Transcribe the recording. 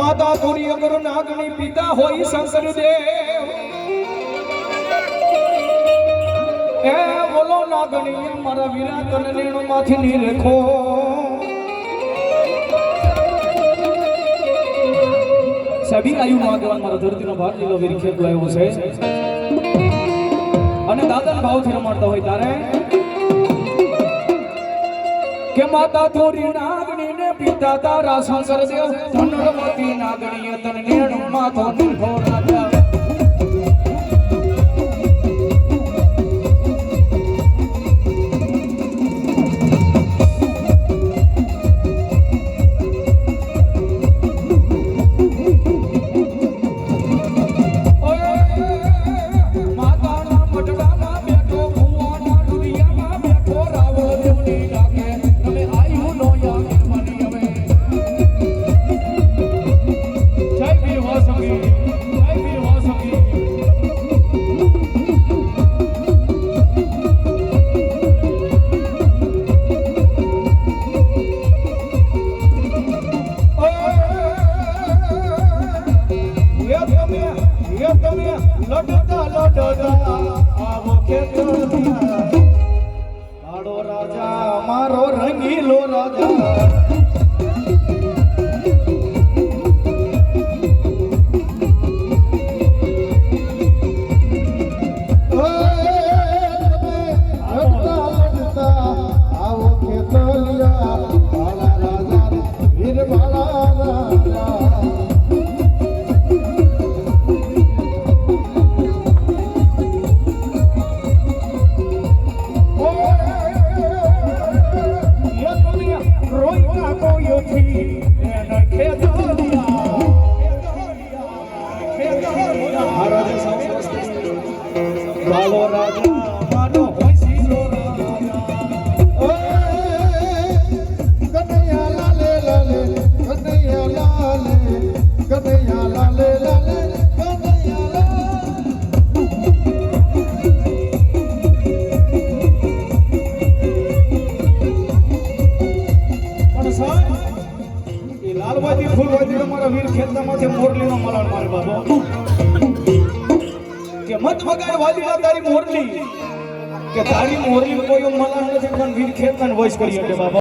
માતા તુરી અગર નાગની પિતા હોય શંકર દેવ એ બોલો નાગણી મારા વીરા તન નેણો માંથી ની રેખો સભી આયુ આગેવાન મારા ધરતીનો ભાર લીલો વીર ખેત લાવ્યો છે અને દાદાના ભાવથી રમાડતા હોય તારે કે માતા થોરી નાગણી ને પિતા તારા શંકર દેવ ધનવતી નાગણી તન નેણું માથો નિર્ભો રાજા મારો રંગીલો રાજા આવો ખેતલિયા બાળા રાજા વીર બાળા રાજા બાલો રાજા માનો હોઈસીલો રાજા કનૈયા લાલે લાલે કનૈયા લાલે કનૈયા લાલે લાલે કનૈયા લાલે પણ સાહેબ એ લાલવાદી ફૂલવાદી અમારા વીર ખેતનામાંથી મોરલીનો મલાણ મારે બાબો કે મત વગાડ વાલીલા તારી મોરલી કે તારી મોરલી કોઈ મલાણ નથી પણ વીર ખેતન વશ કરી શકે બાબા